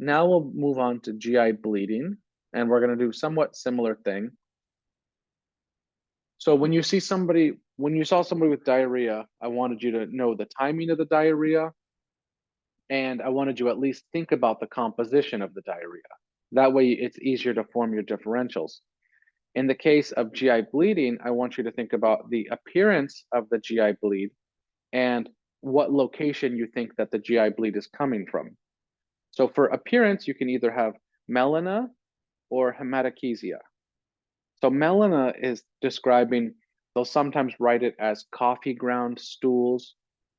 Now we'll move on to GI bleeding, and we're going to do somewhat similar thing. So when you saw somebody with diarrhea, I wanted you to know the timing of the diarrhea, and I wanted you at least think about the composition of the diarrhea. That way it's easier to form your differentials. In the case of GI bleeding, I want you to think about the appearance of the GI bleed and what location you think that the GI bleed is coming from. So for appearance, you can either have melena or hematochezia. So melena is describing, they'll sometimes write it as coffee ground stools.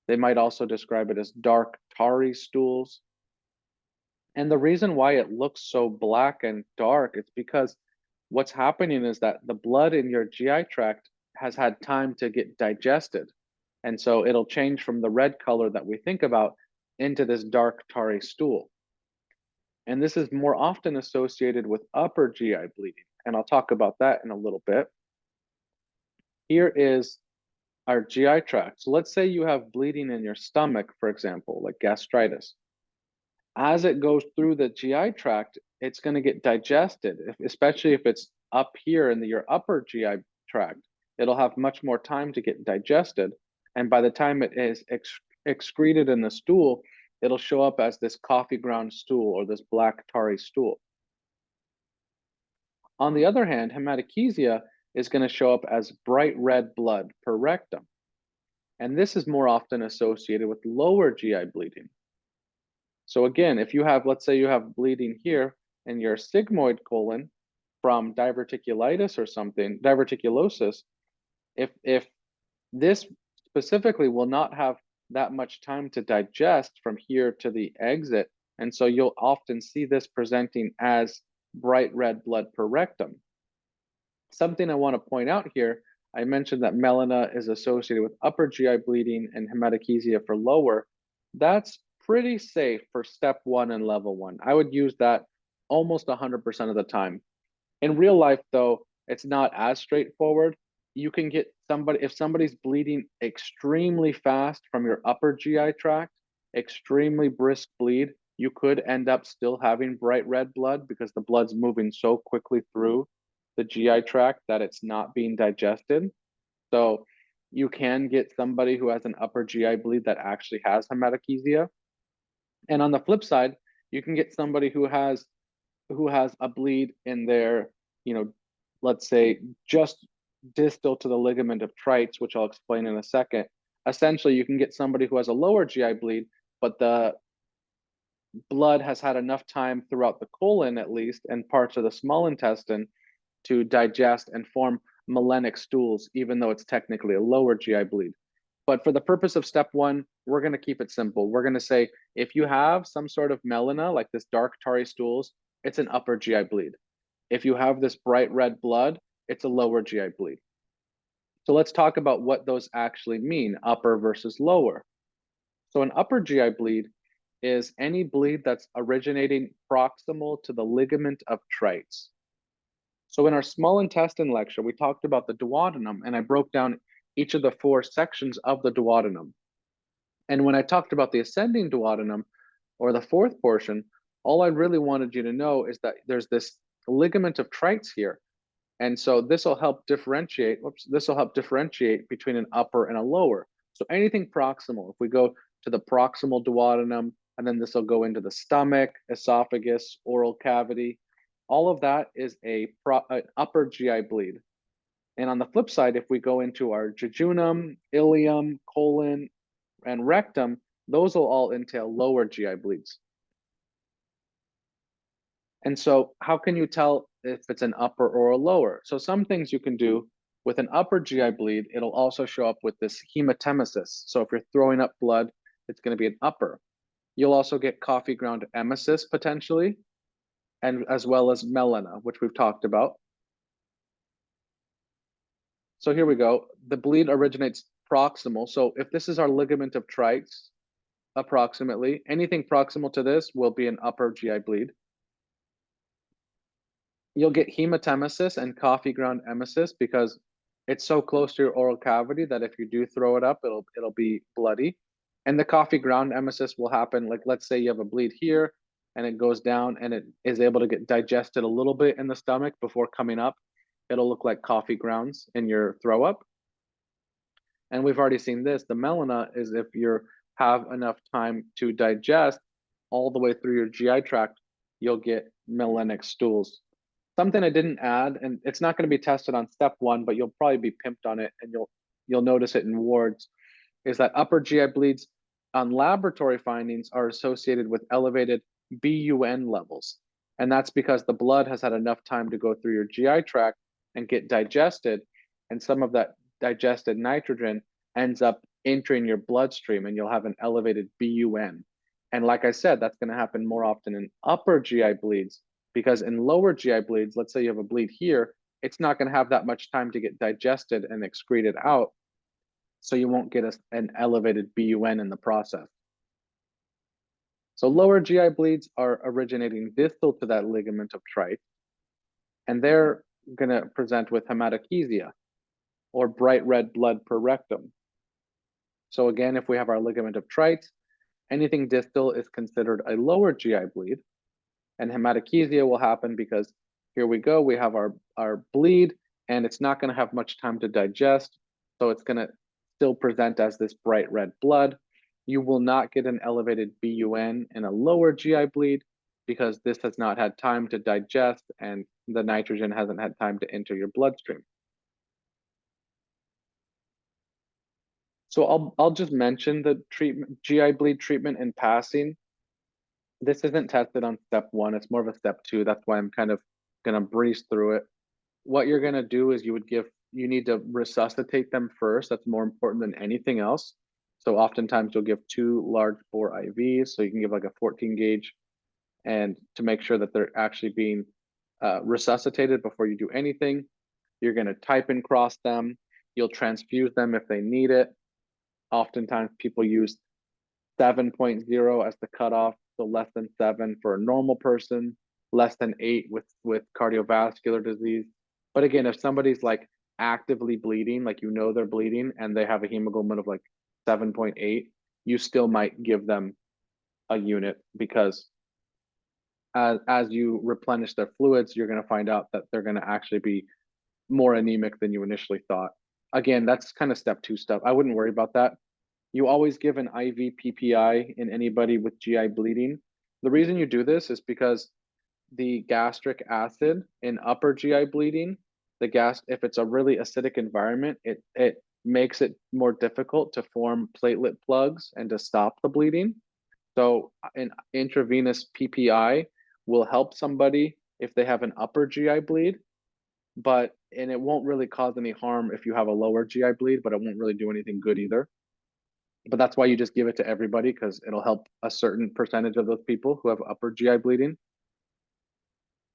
They might also describe it as dark tarry stools. And the reason why it looks so black and dark is because what's happening is that the blood in your GI tract has had time to get digested. And so it'll change from the red color that we think about into this dark tarry stool. And this is more often associated with upper GI bleeding. And I'll talk about that in a little bit. Here is our GI tract. So let's say you have bleeding in your stomach, for example, like gastritis. As it goes through the GI tract, it's going to get digested, especially if it's up here in your upper GI tract. It'll have much more time to get digested. And by the time it is excreted in the stool, it'll show up as this coffee ground stool or this black tarry stool. On the other hand, hematochezia is going to show up as bright red blood per rectum. And this is more often associated with lower GI bleeding. So again, if you have, let's say you have bleeding here in your sigmoid colon from diverticulitis or something, diverticulosis, if this specifically will not have that much time to digest from here to the exit, and so you'll often see this presenting as bright red blood per rectum. Something I want to point out here, I mentioned that melena is associated with upper GI bleeding and hematochezia for lower. That's pretty safe for step 1 and level 1. I would use that almost 100% of the time. In real life, though, it's not as straightforward. You can get somebody, if somebody's bleeding extremely fast from your upper GI tract, extremely brisk bleed, you could end up still having bright red blood because the blood's moving so quickly through the GI tract that it's not being digested. So you can get somebody who has an upper GI bleed that actually has hematochezia. And on the flip side, you can get somebody who has a bleed in their, let's say just distal to the ligament of Treitz, which I'll explain in a second. Essentially, you can get somebody who has a lower GI bleed, but the blood has had enough time throughout the colon, at least, and parts of the small intestine to digest and form melenic stools, even though it's technically a lower GI bleed. But for the purpose of step 1, we're going to keep it simple. We're going to say if you have some sort of melena, like this dark tarry stools, it's an upper GI bleed. If you have this bright red blood, it's a lower GI bleed. So let's talk about what those actually mean, upper versus lower. So an upper GI bleed is any bleed that's originating proximal to the ligament of Treitz. So in our small intestine lecture, we talked about the duodenum, and I broke down each of the 4 sections of the duodenum. And when I talked about the ascending duodenum, or the 4th portion, all I really wanted you to know is that there's this ligament of Treitz here. And so this will help differentiate between an upper and a lower. So anything proximal, if we go to the proximal duodenum, and then this will go into the stomach, esophagus, oral cavity, all of that is an upper GI bleed. And on the flip side, if we go into our jejunum, ileum, colon, and rectum, those will all entail lower GI bleeds. And so how can you tell if it's an upper or a lower? So some things you can do with an upper GI bleed, it'll also show up with this hematemesis. So if you're throwing up blood, it's going to be an upper. You'll also get coffee ground emesis potentially, and as well as melena, which we've talked about. So here we go. The bleed originates proximal. So if this is our ligament of Treitz, approximately, anything proximal to this will be an upper GI bleed. You'll get hematemesis and coffee ground emesis because it's so close to your oral cavity that if you do throw it up, it'll be bloody. And the coffee ground emesis will happen, like let's say you have a bleed here, and it goes down and it is able to get digested a little bit in the stomach before coming up. It'll look like coffee grounds in your throw up. And we've already seen this. The melena is if you have enough time to digest all the way through your GI tract, you'll get melenic stools. Something I didn't add, and it's not going to be tested on step 1, but you'll probably be pimped on it, and you'll notice it in wards, is that upper GI bleeds on laboratory findings are associated with elevated BUN levels. And that's because the blood has had enough time to go through your GI tract and get digested, and some of that digested nitrogen ends up entering your bloodstream, and you'll have an elevated BUN. And like I said, that's going to happen more often in upper GI bleeds, because in lower GI bleeds, let's say you have a bleed here, it's not going to have that much time to get digested and excreted out, so you won't get an elevated BUN in the process. So lower GI bleeds are originating distal to that ligament of Treitz, and they're going to present with hematochezia, or bright red blood per rectum. So again, if we have our ligament of Treitz, anything distal is considered a lower GI bleed, and hematochezia will happen because here we go, we have our bleed, and it's not going to have much time to digest, so it's going to still present as this bright red blood. You will not get an elevated BUN in a lower GI bleed because this has not had time to digest and the nitrogen hasn't had time to enter your bloodstream. So I'll just mention the GI bleed treatment in passing. This isn't tested on step 1, it's more of a step 2. That's why I'm kind of gonna breeze through it. What you're gonna do is you need to resuscitate them first. That's more important than anything else. So oftentimes you'll give 2 large bore IVs, so you can give like a 14 gauge, and to make sure that they're actually being resuscitated before you do anything. You're gonna type and cross them. You'll transfuse them if they need it. Oftentimes people use 7.0 as the cutoff, so less than 7 for a normal person, less than 8 with cardiovascular disease. But again, if somebody's like actively bleeding, like you know they're bleeding and they have a hemoglobin of like 7.8, you still might give them a unit, because as you replenish their fluids, you're going to find out that they're going to actually be more anemic than you initially thought. Again, that's kind of step 2 stuff. I wouldn't worry about that. You always give an IV PPI in anybody with GI bleeding. The reason you do this is because the gastric acid in upper GI bleeding, if it's a really acidic environment, it makes it more difficult to form platelet plugs and to stop the bleeding. So an intravenous PPI will help somebody if they have an upper GI bleed, and it won't really cause any harm if you have a lower GI bleed, but it won't really do anything good either. But that's why you just give it to everybody, because it'll help a certain percentage of those people who have upper GI bleeding.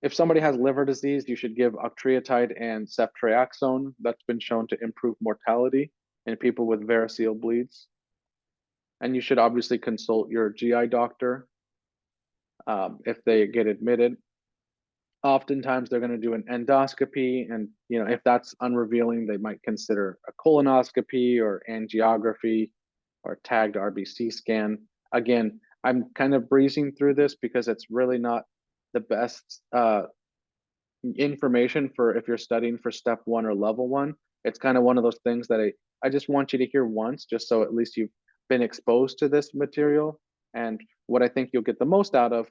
If somebody has liver disease, you should give octreotide and ceftriaxone. That's been shown to improve mortality in people with variceal bleeds. And you should obviously consult your GI doctor if they get admitted. Oftentimes they're going to do an endoscopy, and if that's unrevealing, they might consider a colonoscopy or angiography or tagged RBC scan. Again, I'm kind of breezing through this because it's really not the best information for if you're studying for step 1 or level 1. It's kind of one of those things that I just want you to hear once, just so at least you've been exposed to this material. And what I think you'll get the most out of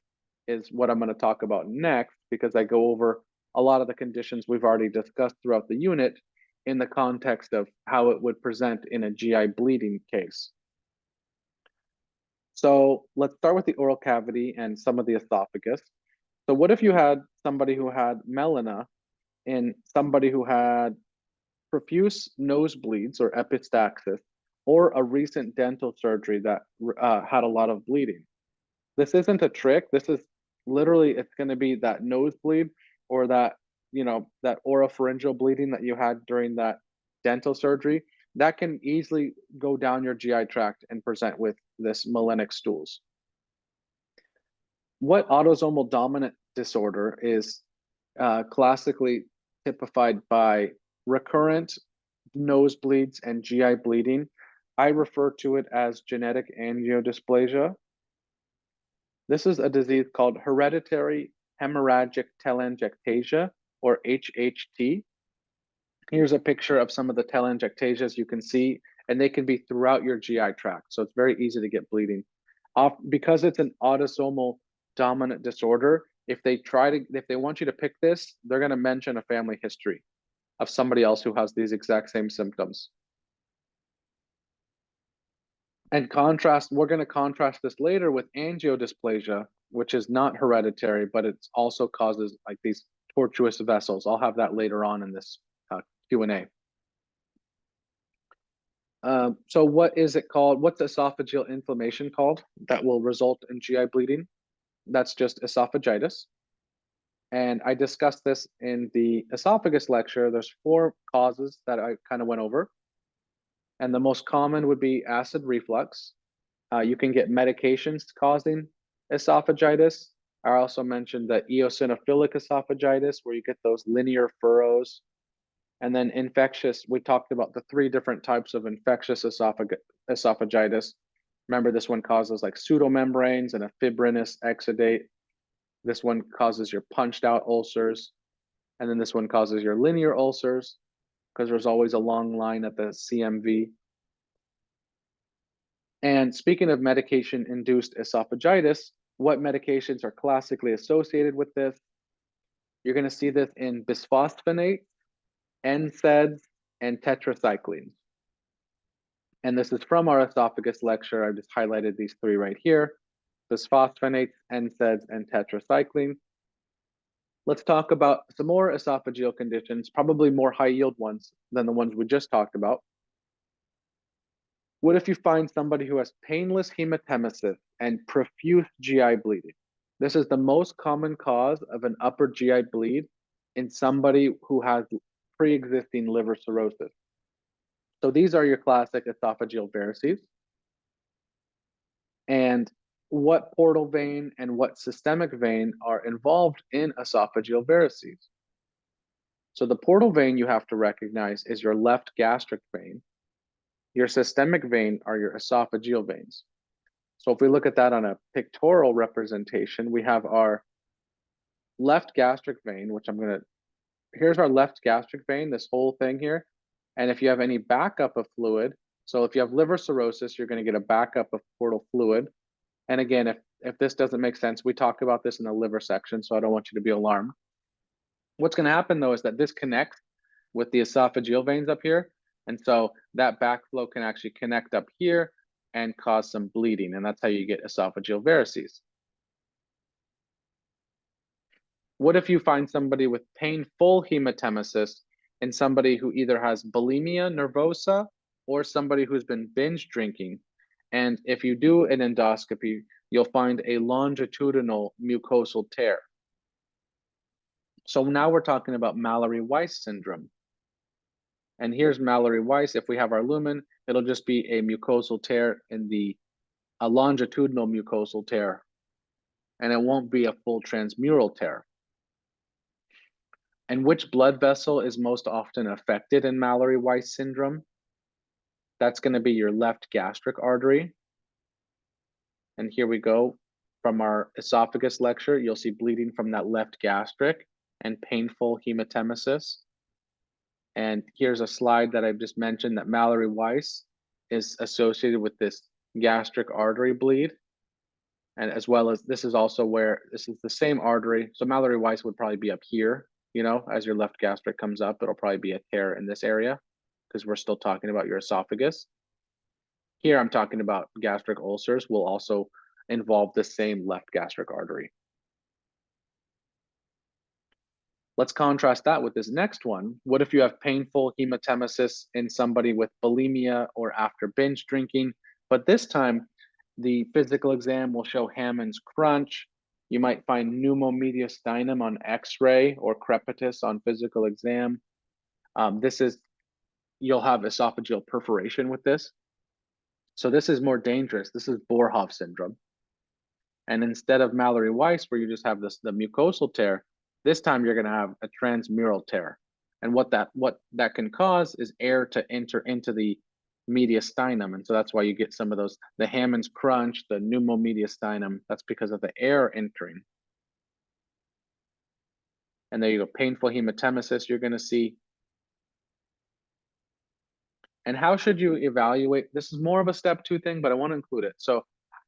is what I'm going to talk about next, because I go over a lot of the conditions we've already discussed throughout the unit in the context of how it would present in a GI bleeding case. So let's start with the oral cavity and some of the esophagus. So what if you had somebody who had melena in somebody who had profuse nosebleeds or epistaxis, or a recent dental surgery that had a lot of bleeding? This isn't a trick. This is literally, it's going to be that nosebleed or that oropharyngeal bleeding that you had during that dental surgery. That can easily go down your GI tract and present with this melenic stools. What autosomal dominant disorder is classically typified by recurrent nosebleeds and GI bleeding? I refer to it as genetic angiodysplasia. This is a disease called hereditary hemorrhagic telangiectasia, or HHT. Here's a picture of some of the telangiectasias you can see, and they can be throughout your GI tract, so it's very easy to get bleeding. Because it's an autosomal dominant disorder, if they want you to pick this, they're going to mention a family history of somebody else who has these exact same symptoms. And we're going to contrast this later with angiodysplasia, which is not hereditary, but it also causes like these tortuous vessels. I'll have that later on in this Q&A. So what is it called? What's esophageal inflammation called that will result in GI bleeding? That's just esophagitis. And I discussed this in the esophagus lecture. There's 4 causes that I kind of went over. And the most common would be acid reflux. You can get medications causing esophagitis. I also mentioned the eosinophilic esophagitis, where you get those linear furrows. And then infectious, we talked about the 3 different types of infectious esophagitis. Remember, this one causes like pseudomembranes and a fibrinous exudate. This one causes your punched out ulcers. And then this one causes your linear ulcers, because there's always a long line at the CMV. And speaking of medication-induced esophagitis, what medications are classically associated with this? You're going to see this in bisphosphonates, NSAIDs, and tetracyclines. And this is from our esophagus lecture. I've just highlighted these 3 right here: bisphosphonates, NSAIDs, and tetracycline. Let's talk about some more esophageal conditions, probably more high-yield ones than the ones we just talked about. What if you find somebody who has painless hematemesis and profuse GI bleeding? This is the most common cause of an upper GI bleed in somebody who has pre-existing liver cirrhosis. So these are your classic esophageal varices. And what portal vein and what systemic vein are involved in esophageal varices? So the portal vein you have to recognize is your left gastric vein. Your systemic vein are your esophageal veins. So if we look at that on a pictorial representation, we have our left gastric vein, which here's our left gastric vein, this whole thing here. And if you have any backup of fluid, so if you have liver cirrhosis, you're going to get a backup of portal fluid. And again, if this doesn't make sense, we talk about this in the liver section, so I don't want you to be alarmed. What's going to happen though is that this connects with the esophageal veins up here. And so that backflow can actually connect up here and cause some bleeding. And that's how you get esophageal varices. What if you find somebody with painful hematemesis and somebody who either has bulimia nervosa or somebody who's been binge drinking? And if you do an endoscopy, you'll find a longitudinal mucosal tear. So now we're talking about mallory-weiss syndrome. And here's mallory-weiss. If we have our lumen, it'll just be a mucosal tear in a longitudinal mucosal tear, and it won't be a full transmural tear. And which blood vessel is most often affected in mallory-weiss syndrome? That's going to be your left gastric artery. And here we go. From our esophagus lecture, you'll see bleeding from that left gastric and painful hematemesis. And here's a slide that I've just mentioned that mallory-weiss is associated with this gastric artery bleed. And as well as this is also where this is the same artery. So mallory-weiss would probably be up here, as your left gastric comes up, it'll probably be a tear in this area because we're still talking about your esophagus. Here I'm talking about gastric ulcers will also involve the same left gastric artery. Let's contrast that with this next one. What if you have painful hematemesis in somebody with bulimia or after binge drinking? But this time, the physical exam will show Hammond's crunch. You might find pneumomediastinum on X-ray or crepitus on physical exam. You'll have esophageal perforation with this. So this is more dangerous. This is Boerhaave syndrome. And instead of mallory-weiss, where you just have the mucosal tear, this time you're going to have a transmural tear. And what that can cause is air to enter into the mediastinum. And so that's why you get some of those, the Hammond's crunch, the pneumomediastinum, that's because of the air entering. And there you go, painful hematemesis you're gonna see. And how should you evaluate? This is more of a step 2 thing, but I want to include it. So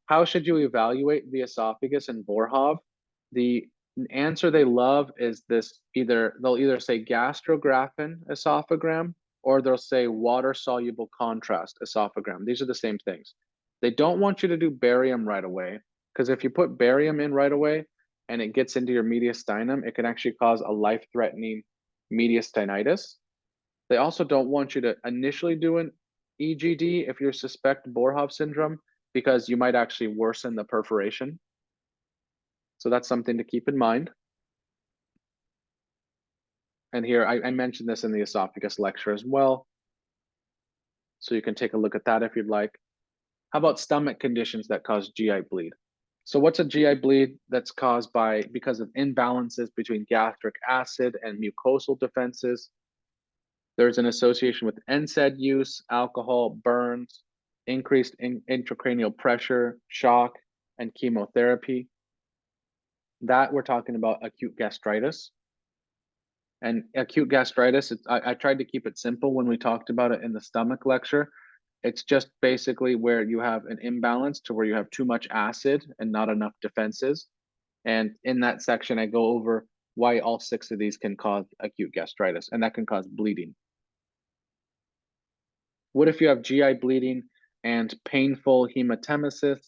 how should you evaluate the esophagus in Boerhaave? The answer they love is this, they'll either say gastrographin esophagram, or they'll say water-soluble contrast esophagram. These are the same things. They don't want you to do barium right away, because if you put barium in right away and it gets into your mediastinum, it can actually cause a life-threatening mediastinitis. They also don't want you to initially do an EGD if you suspect Boerhaave syndrome, because you might actually worsen the perforation. So that's something to keep in mind. And here, I mentioned this in the esophagus lecture as well. So you can take a look at that if you'd like. How about stomach conditions that cause GI bleed? So what's a GI bleed that's caused because of imbalances between gastric acid and mucosal defenses? There's an association with NSAID use, alcohol, burns, increased intracranial pressure, shock, and chemotherapy. That we're talking about acute gastritis. And acute gastritis, I tried to keep it simple when we talked about it in the stomach lecture. It's just basically where you have an imbalance to where you have too much acid and not enough defenses. And in that section, I go over why all 6 of these can cause acute gastritis, and that can cause bleeding. What if you have GI bleeding and painful hematemesis?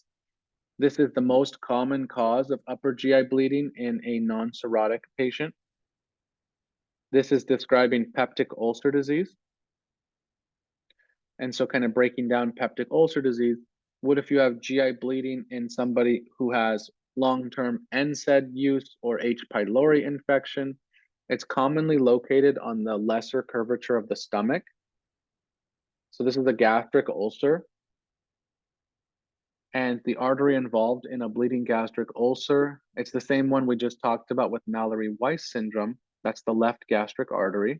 This is the most common cause of upper GI bleeding in a non-cirrhotic patient. This is describing peptic ulcer disease. And so kind of breaking down peptic ulcer disease, what if you have GI bleeding in somebody who has long-term NSAID use or H. pylori infection? It's commonly located on the lesser curvature of the stomach. So this is a gastric ulcer. And the artery involved in a bleeding gastric ulcer, it's the same one we just talked about with mallory-weiss syndrome. That's the left gastric artery.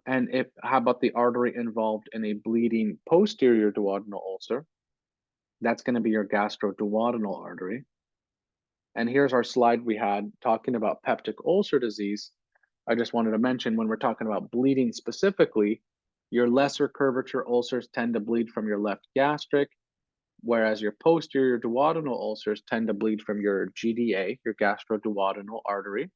And how about the artery involved in a bleeding posterior duodenal ulcer? That's going to be your gastroduodenal artery. And here's our slide we had talking about peptic ulcer disease. I just wanted to mention, when we're talking about bleeding specifically, your lesser curvature ulcers tend to bleed from your left gastric, whereas your posterior duodenal ulcers tend to bleed from your GDA, your gastroduodenal artery.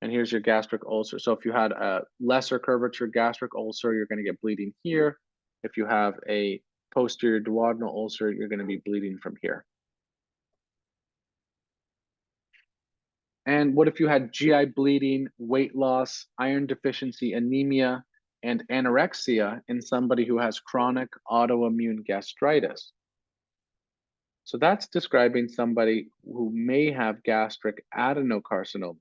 And here's your gastric ulcer. So if you had a lesser curvature gastric ulcer, you're going to get bleeding here. If you have a posterior duodenal ulcer, you're going to be bleeding from here. And what if you had GI bleeding, weight loss, iron deficiency, anemia, and anorexia in somebody who has chronic autoimmune gastritis? So that's describing somebody who may have gastric adenocarcinoma.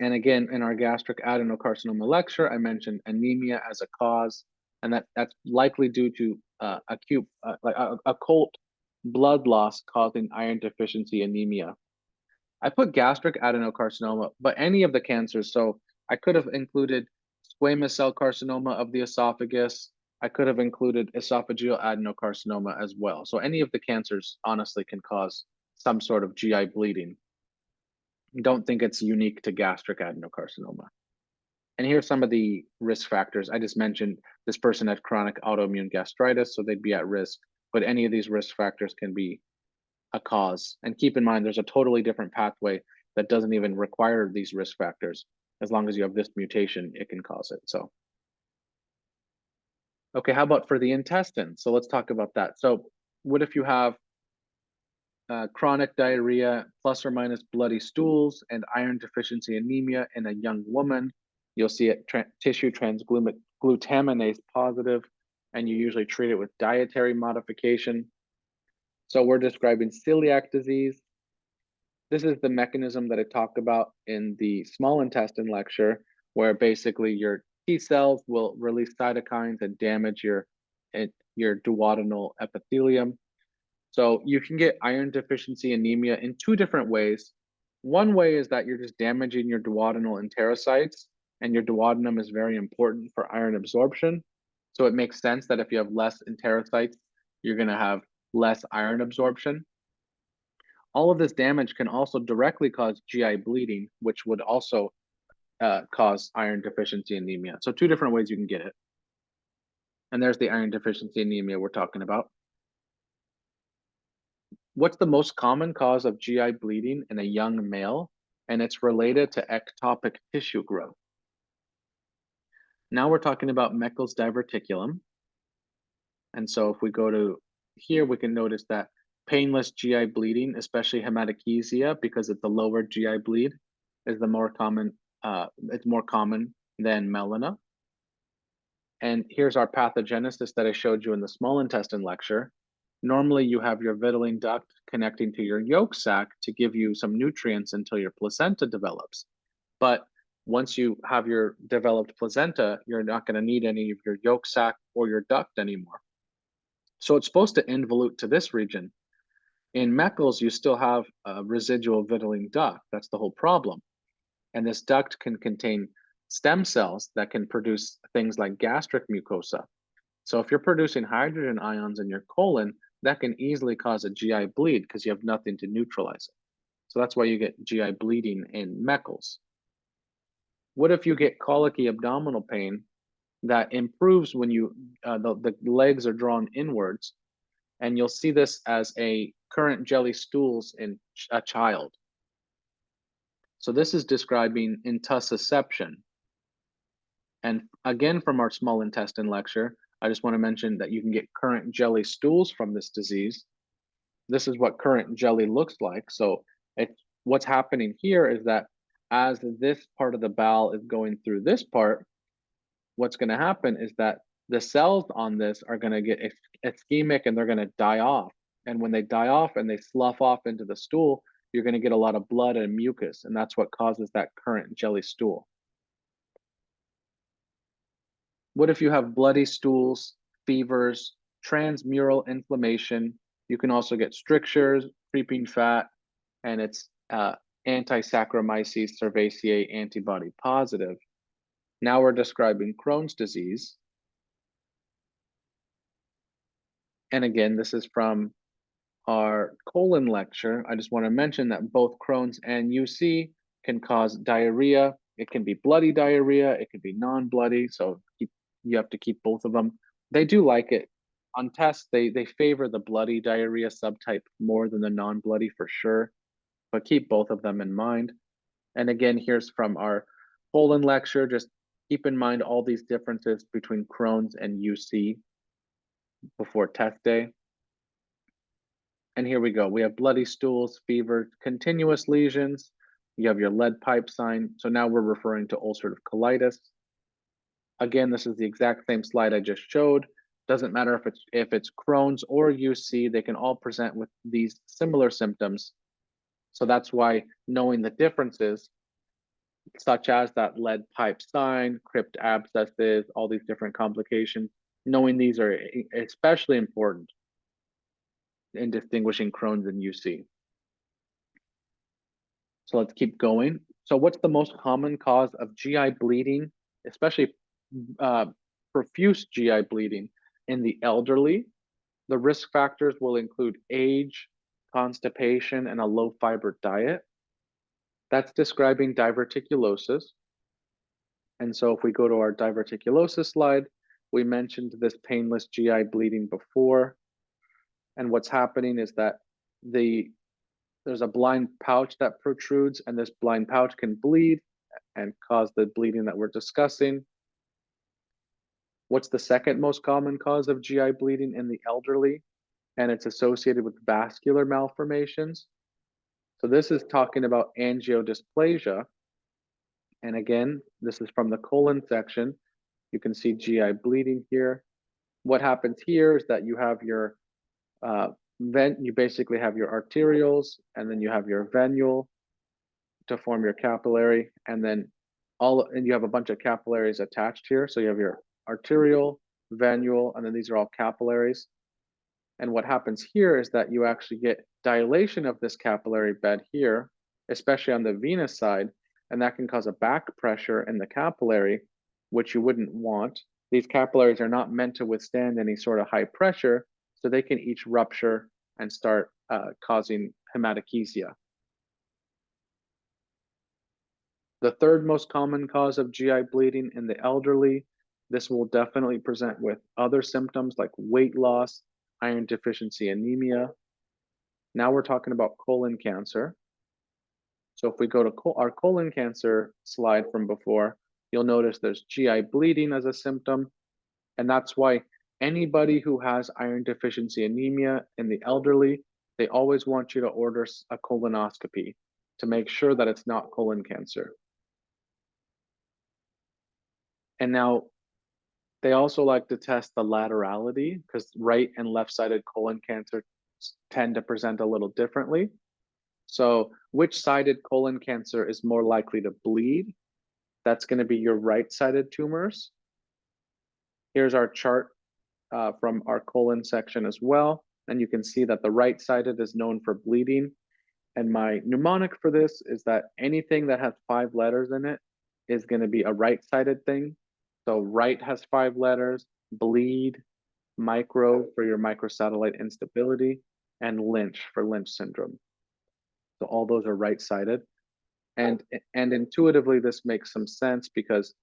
And again, in our gastric adenocarcinoma lecture, I mentioned anemia as a cause, and that's likely due to acute, occult blood loss causing iron deficiency anemia. I put gastric adenocarcinoma, but any of the cancers. So I could have included squamous cell carcinoma of the esophagus. I could have included esophageal adenocarcinoma as well. So any of the cancers honestly can cause some sort of GI bleeding. Don't think it's unique to gastric adenocarcinoma. And here's some of the risk factors. I just mentioned this person had chronic autoimmune gastritis, so they'd be at risk, but any of these risk factors can be a cause. And keep in mind, there's a totally different pathway that doesn't even require these risk factors. As long as you have this mutation, it can cause it. So, okay, how about for the intestines? So let's talk about that. So what if you have chronic diarrhea plus or minus bloody stools and iron deficiency anemia in a young woman? You'll see it tissue transglutaminase positive, and you usually treat it with dietary modification. So we're describing celiac disease. This is the mechanism that I talked about in the small intestine lecture, where basically your T cells will release cytokines and damage your duodenal epithelium. So you can get iron deficiency anemia in 2 different ways. One way is that you're just damaging your duodenal enterocytes, and your duodenum is very important for iron absorption. So it makes sense that if you have less enterocytes, you're going to have less iron absorption. All of this damage can also directly cause GI bleeding, which would also cause iron deficiency anemia. So two different ways you can get it. And there's the iron deficiency anemia we're talking about. What's the most common cause of GI bleeding in a young male? And it's related to ectopic tissue growth. Now we're talking about Meckel's diverticulum. And so if we go to here, we can notice that painless GI bleeding, especially hematochezia, because it's a lower GI bleed, is the more common, it's more common than melena. And here's our pathogenesis that I showed you in the small intestine lecture. Normally you have your vitelline duct connecting to your yolk sac to give you some nutrients until your placenta develops. But once you have your developed placenta, you're not going to need any of your yolk sac or your duct anymore. So it's supposed to involute to this region. In Meckel's, you still have a residual vitelline duct. That's the whole problem. And this duct can contain stem cells that can produce things like gastric mucosa. So if you're producing hydrogen ions in your colon, that can easily cause a GI bleed because you have nothing to neutralize it. So that's why you get GI bleeding in Meckel's. What if you get colicky abdominal pain that improves when you the legs are drawn inwards, and you'll see this as a current jelly stools in a child. So this is describing intussusception. And again, from our small intestine lecture, I just want to mention that you can get current jelly stools from this disease. This is what current jelly looks like. So what's happening here is that as this part of the bowel is going through this part, what's going to happen is that the cells on this are going to get ischemic and they're going to die off. And when they die off and they slough off into the stool, you're going to get a lot of blood and mucus, and that's what causes that current jelly stool. What if you have bloody stools, fevers, transmural inflammation? You can also get strictures, creeping fat, and it's anti-Saccharomyces cerevisiae antibody positive. Now we're describing Crohn's disease. And again, this is from our colon lecture. I just want to mention that both Crohn's and UC can cause diarrhea. It can be bloody diarrhea. It could be non-bloody. So you have to keep both of them. They do like it. On tests, they favor the bloody diarrhea subtype more than the non-bloody for sure, but keep both of them in mind. And again, here's from our colon lecture. Just keep in mind all these differences between Crohn's and UC before test day. And here we go. We have bloody stools, fever, continuous lesions. You have your lead pipe sign. So now we're referring to ulcerative colitis. Again, this is the exact same slide I just showed. Doesn't matter if it's Crohn's or UC, they can all present with these similar symptoms. So that's why knowing the differences, such as that lead pipe sign, crypt abscesses, all these different complications, knowing these are especially important in distinguishing Crohn's and UC. So let's keep going. So what's the most common cause of GI bleeding, especially profuse GI bleeding in the elderly? The risk factors will include age, constipation, and a low fiber diet. That's describing diverticulosis. And so if we go to our diverticulosis slide, we mentioned this painless GI bleeding before. And what's happening is that there's a blind pouch that protrudes, and this blind pouch can bleed and cause the bleeding that we're discussing. What's the second most common cause of GI bleeding in the elderly? And it's associated with vascular malformations. So this is talking about angiodysplasia. And again, this is from the colon section. You can see GI bleeding here. What happens here is that you have your you basically have your arterioles, and then you have your venule to form your capillary, and then you have a bunch of capillaries attached here. So you have your arteriole, venule, and then these are all capillaries. And what happens here is that you actually get dilation of this capillary bed here, especially on the venous side, and that can cause a back pressure in the capillary, which you wouldn't want. These capillaries are not meant to withstand any sort of high pressure, so they can each rupture and start causing hematochezia. The third most common cause of GI bleeding in the elderly, this will definitely present with other symptoms like weight loss, iron deficiency anemia. Now we're talking about colon cancer. So if we go to our colon cancer slide from before, you'll notice there's GI bleeding as a symptom. And that's why anybody who has iron deficiency anemia in the elderly, they always want you to order a colonoscopy to make sure that it's not colon cancer. And now they also like to test the laterality because right and left-sided colon cancer tend to present a little differently. So which sided colon cancer is more likely to bleed? That's going to be your right-sided tumors. Here's our chart from our colon section as well. And you can see that the right-sided is known for bleeding. And my mnemonic for this is that anything that has 5 letters in it is going to be a right-sided thing. So right has 5 letters, bleed, micro for your microsatellite instability, and Lynch for Lynch syndrome. So all those are right-sided. And intuitively, this makes some sense because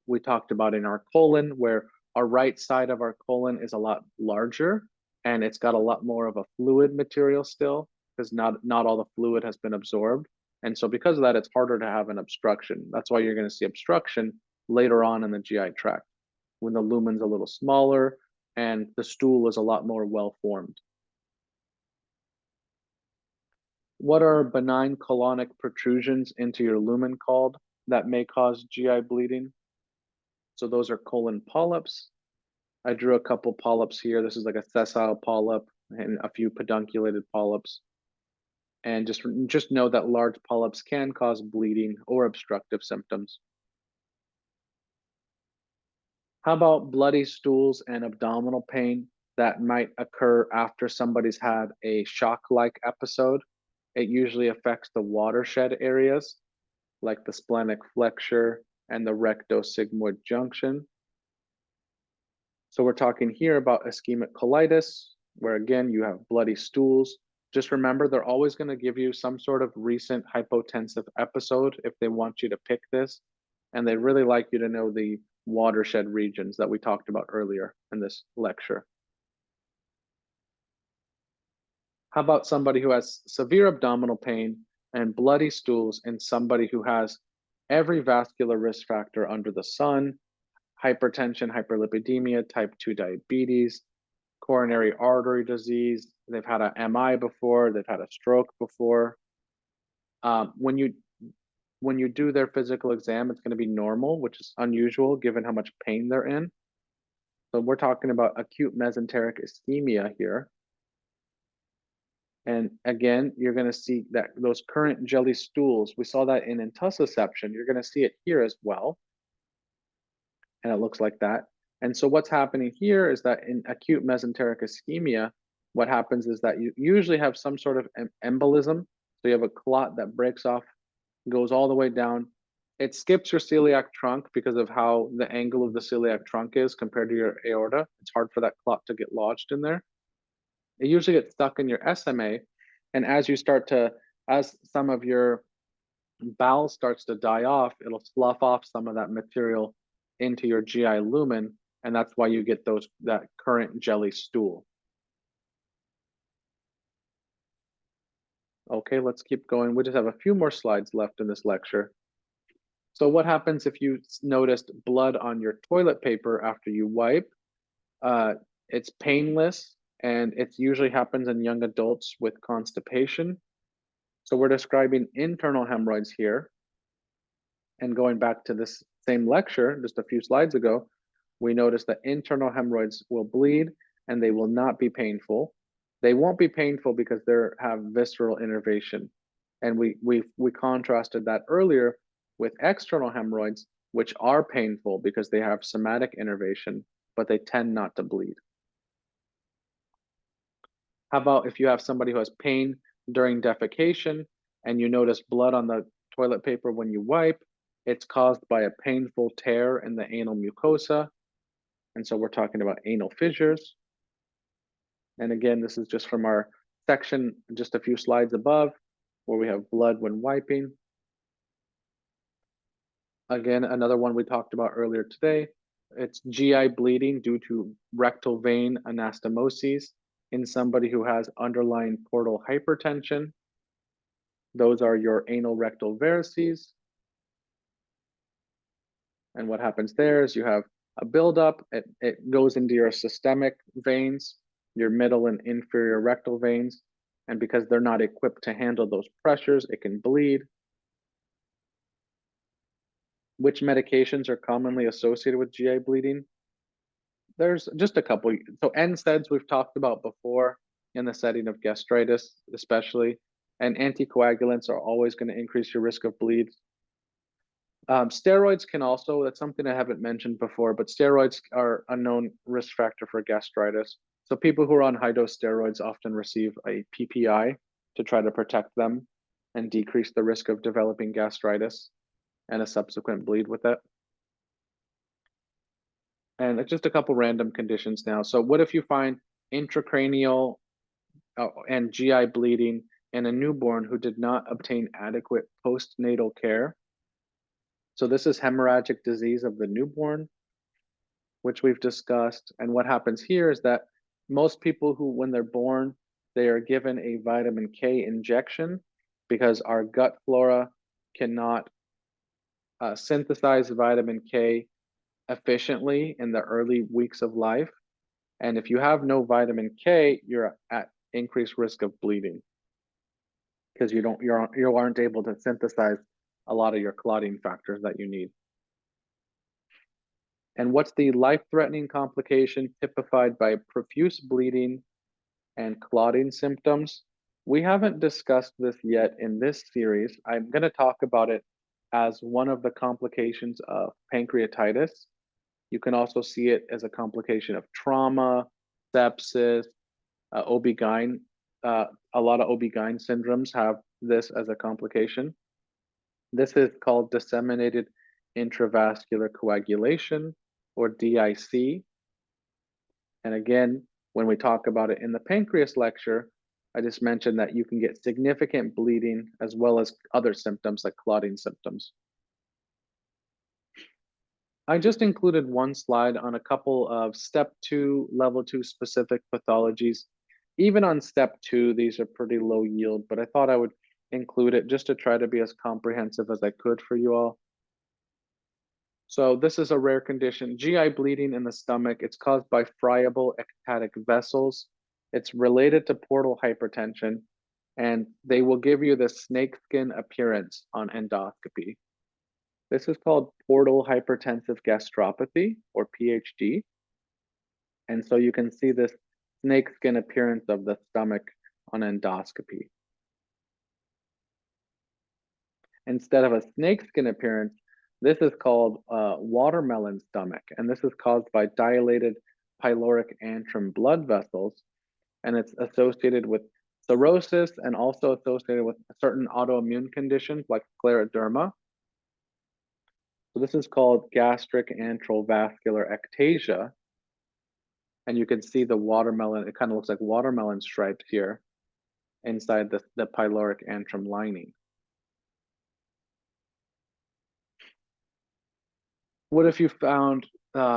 we talked about in our colon where our right side of our colon is a lot larger and it's got a lot more of a fluid material still because not all the fluid has been absorbed. And so because of that, it's harder to have an obstruction. That's why you're going to see obstruction later on in the GI tract when the lumen's a little smaller and the stool is a lot more well-formed. What are benign colonic protrusions into your lumen called that may cause GI bleeding? So those are colon polyps. I drew a couple polyps here. This is like a sessile polyp and a few pedunculated polyps. And just know that large polyps can cause bleeding or obstructive symptoms. How about bloody stools and abdominal pain that might occur after somebody's had a shock-like episode? It usually affects the watershed areas like the splenic flexure and the rectosigmoid junction. So we're talking here about ischemic colitis, where again, you have bloody stools. Just remember, they're always going to give you some sort of recent hypotensive episode if they want you to pick this. And they really like you to know the watershed regions that we talked about earlier in this lecture. How about somebody who has severe abdominal pain and bloody stools and somebody who has every vascular risk factor under the sun, hypertension, hyperlipidemia, type 2 diabetes, coronary artery disease, they've had an MI before, they've had a stroke before. When you do their physical exam, it's going to be normal, which is unusual given how much pain they're in. So we're talking about acute mesenteric ischemia here. And again, you're going to see that those current jelly stools, we saw that in intussusception. You're going to see it here as well. And it looks like that. And so what's happening here is that in acute mesenteric ischemia, what happens is that you usually have some sort of embolism. So you have a clot that breaks off, goes all the way down. It skips your celiac trunk because of how the angle of the celiac trunk is compared to your aorta. It's hard for that clot to get lodged in there. It usually gets stuck in your SMA. And as some of your bowel starts to die off, it'll slough off some of that material into your GI lumen. And that's why you get that current jelly stool. Okay, let's keep going. We just have a few more slides left in this lecture. So what happens if you noticed blood on your toilet paper after you wipe? It's painless, and it usually happens in young adults with constipation. So we're describing internal hemorrhoids here. And going back to this same lecture, just a few slides ago, we noticed that internal hemorrhoids will bleed and they will not be painful. They won't be painful because they have visceral innervation. And we contrasted that earlier with external hemorrhoids, which are painful because they have somatic innervation, but they tend not to bleed. How about if you have somebody who has pain during defecation and you notice blood on the toilet paper when you wipe, it's caused by a painful tear in the anal mucosa. And so we're talking about anal fissures. And again, this is just from our section just a few slides above, where we have blood when wiping. Again, another one we talked about earlier today. It's GI bleeding due to rectal vein anastomosis in somebody who has underlying portal hypertension. Those are your anal rectal varices. And what happens there is you have a buildup. It goes into your systemic veins, your middle and inferior rectal veins. And because they're not equipped to handle those pressures, it can bleed. Which medications are commonly associated with GI bleeding? There's just a couple. So NSAIDs we've talked about before in the setting of gastritis, especially, and anticoagulants are always going to increase your risk of bleeds. Steroids can also, that's something I haven't mentioned before, but steroids are a known risk factor for gastritis. So people who are on high dose steroids often receive a PPI to try to protect them and decrease the risk of developing gastritis and a subsequent bleed with it. And it's just a couple random conditions now. So what if you find intracranial and GI bleeding in a newborn who did not obtain adequate postnatal care? So this is hemorrhagic disease of the newborn, which we've discussed. And what happens here is that most people who, when they're born, they are given a vitamin K injection because our gut flora cannot synthesize vitamin K efficiently in the early weeks of life. And if you have no vitamin K, you're at increased risk of bleeding because you aren't able to synthesize a lot of your clotting factors that you need. And what's the life-threatening complication typified by profuse bleeding and clotting symptoms? We haven't discussed this yet in this series. I'm going to talk about it as one of the complications of pancreatitis. You can also see it as a complication of trauma, sepsis, OB-GYN. A lot of OB-GYN syndromes have this as a complication. This is called disseminated intravascular coagulation, or DIC. And again, when we talk about it in the pancreas lecture, I just mentioned that you can get significant bleeding as well as other symptoms like clotting symptoms. I just included one slide on a couple of step 2, level 2 specific pathologies. Even on step 2, these are pretty low yield, but I thought I would include it just to try to be as comprehensive as I could for you all. So this is a rare condition, GI bleeding in the stomach. It's caused by friable ectatic vessels. It's related to portal hypertension, and they will give you the snakeskin appearance on endoscopy. This is called portal hypertensive gastropathy, or PHG. And so you can see this snakeskin appearance of the stomach on endoscopy. Instead of a snakeskin appearance, this is called watermelon stomach, and this is caused by dilated pyloric antrum blood vessels, and it's associated with cirrhosis and also associated with certain autoimmune conditions like scleroderma. So this is called gastric antral vascular ectasia, and you can see the watermelon, it kind of looks like watermelon stripes here inside the pyloric antrum lining. What if you found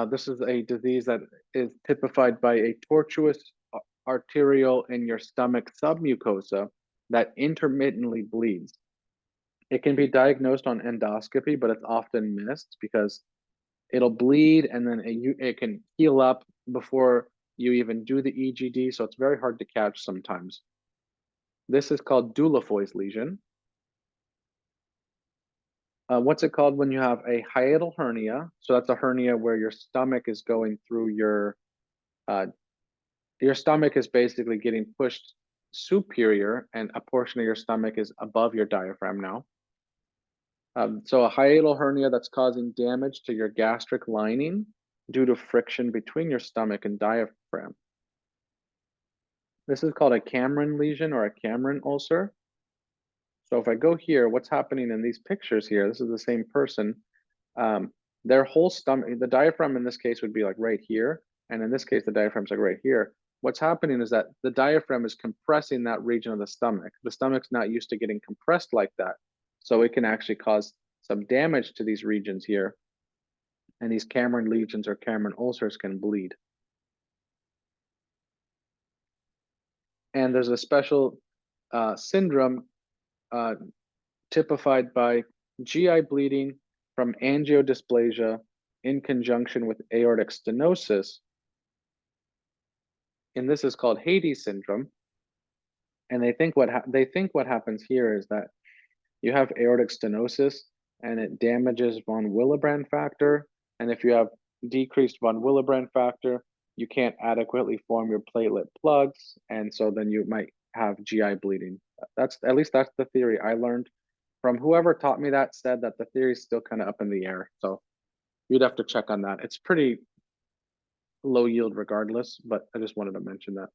this is a disease that is typified by a tortuous arteriole in your stomach submucosa that intermittently bleeds? It can be diagnosed on endoscopy, but it's often missed because it'll bleed and then it can heal up before you even do the EGD, so it's very hard to catch sometimes. This is called Dieulafoy's lesion. What's it called when you have a hiatal hernia? So that's a hernia where your stomach is going through your stomach is basically getting pushed superior, and a portion of your stomach is above your diaphragm now. So a hiatal hernia that's causing damage to your gastric lining due to friction between your stomach and diaphragm. This is called a Cameron lesion or a Cameron ulcer. So if I go here, what's happening in these pictures here, this is the same person, their whole stomach, the diaphragm in this case would be like right here, and in this case, the diaphragm's like right here. What's happening is that the diaphragm is compressing that region of the stomach. The stomach's not used to getting compressed like that. So it can actually cause some damage to these regions here. And these Cameron lesions or Cameron ulcers can bleed. And there's a special syndrome typified by GI bleeding from angiodysplasia in conjunction with aortic stenosis. And this is called Hades syndrome. And they think what happens here is that you have aortic stenosis and it damages von Willebrand factor. And if you have decreased von Willebrand factor, you can't adequately form your platelet plugs. And so then you might have GI bleeding. At least that's the theory I learned from whoever taught me that, said that the theory is still kind of up in the air. So you'd have to check on that. It's pretty low yield regardless, but I just wanted to mention that.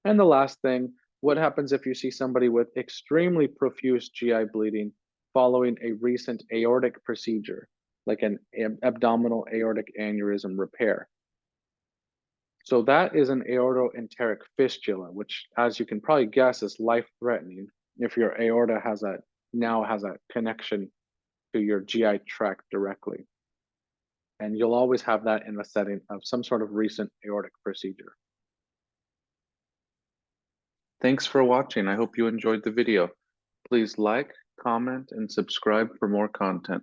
And the last thing, what happens if you see somebody with extremely profuse GI bleeding following a recent aortic procedure, like an abdominal aortic aneurysm repair? So that is an aortoenteric fistula, which, as you can probably guess, is life-threatening if your aorta now has a connection to your GI tract directly. And you'll always have that in the setting of some sort of recent aortic procedure. Thanks for watching. I hope you enjoyed the video. Please like, comment, and subscribe for more content.